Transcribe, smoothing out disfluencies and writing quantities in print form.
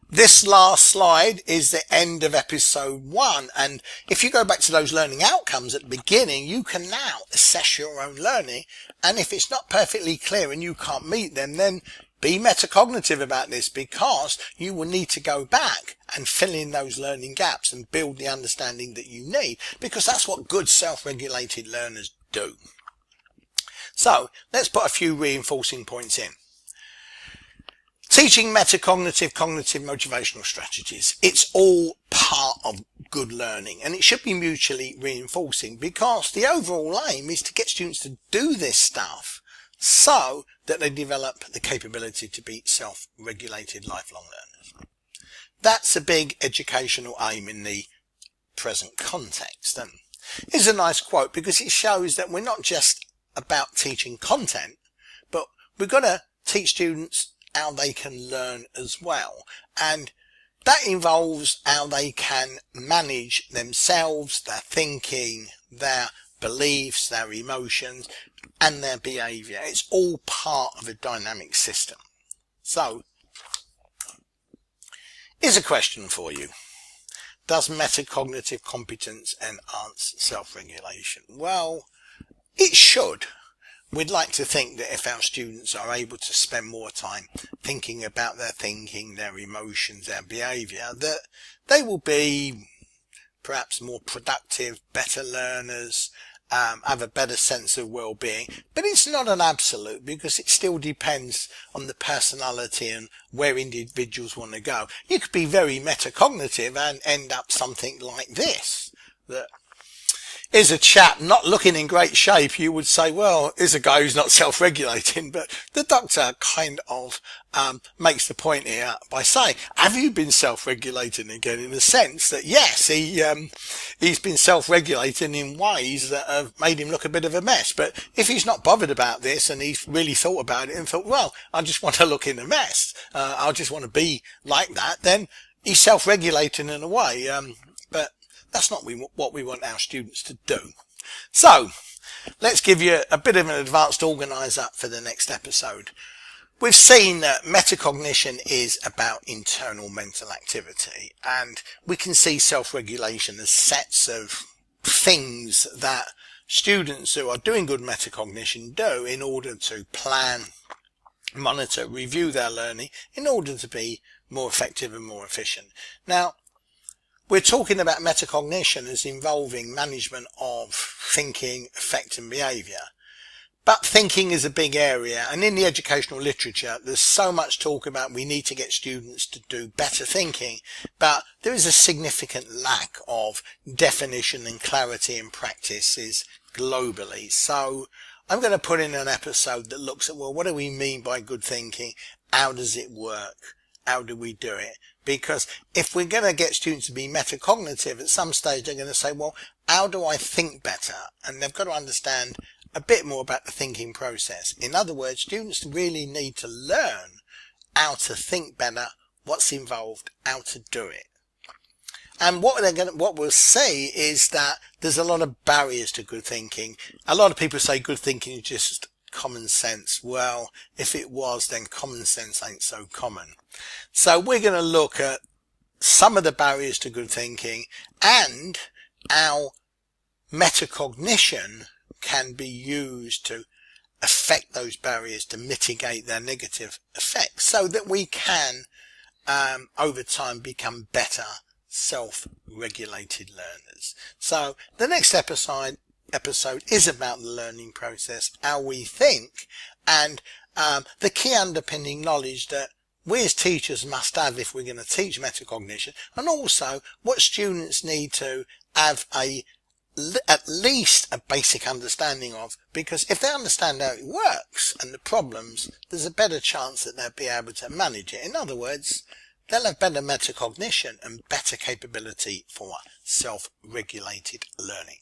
This last slide is the end of episode 1, and if you go back to those learning outcomes at the beginning, you can now assess your own learning, and if it's not perfectly clear and you can't meet them, then be metacognitive about this, because you will need to go back and fill in those learning gaps and build the understanding that you need, because that's what good self-regulated learners do. So let's put a few reinforcing points in. Teaching metacognitive, cognitive motivational strategies. It's all part of good learning, and it should be mutually reinforcing, because the overall aim is to get students to do this stuff so that they develop the capability to be self-regulated lifelong learners. That's a big educational aim in the present context. And here's a nice quote, because it shows that we're not just about teaching content, but we've got to teach students how they can learn as well, and that involves how they can manage themselves, their thinking, their beliefs, their emotions and their behaviour. It's all part of a dynamic system. So here's a question for you. Does metacognitive competence enhance self-regulation? Well, it should. We'd like to think that if our students are able to spend more time thinking about their thinking, their emotions, their behaviour, that they will be perhaps more productive, better learners, have a better sense of well-being. But it's not an absolute, because it still depends on the personality and where individuals want to go. You could be very metacognitive and end up something like this, that is a chap not looking in great shape. You would say, well, here's a guy who's not self-regulating, but the doctor kind of makes the point here by saying, have you been self-regulating again, in the sense that yes, he's been self-regulating in ways that have made him look a bit of a mess. But if he's not bothered about this and he's really thought about it and thought, well, I just want to look in a mess, I just want to be like that, then he's self-regulating in a way. But that's not what we want our students to do. So let's give you a bit of an advanced organiser for the next episode. We've seen that metacognition is about internal mental activity, and we can see self-regulation as sets of things that students who are doing good metacognition do in order to plan, monitor, review their learning in order to be more effective and more efficient. Now, we're talking about metacognition as involving management of thinking, affect and behaviour. But thinking is a big area, and in the educational literature there's so much talk about we need to get students to do better thinking, but there is a significant lack of definition and clarity in practices globally. So I'm going to put in an episode that looks at, well, what do we mean by good thinking? How does it work? How do we do it? Because if we're going to get students to be metacognitive, at some stage they're going to say, well, how do I think better? And they've got to understand a bit more about the thinking process. In other words, students really need to learn how to think better, what's involved, how to do it. And what we'll see is that there's a lot of barriers to good thinking. A lot of people say good thinking is just common sense. Well, if it was, then common sense ain't so common. So we're going to look at some of the barriers to good thinking and how metacognition can be used to affect those barriers, to mitigate their negative effects, so that we can over time become better self-regulated learners. So the next episode is about the learning process, how we think, and the key underpinning knowledge that we as teachers must have if we're going to teach metacognition, and also what students need to have at least a basic understanding of, because if they understand how it works and the problems, there's a better chance that they'll be able to manage it. In other words, they'll have better metacognition and better capability for self-regulated learning.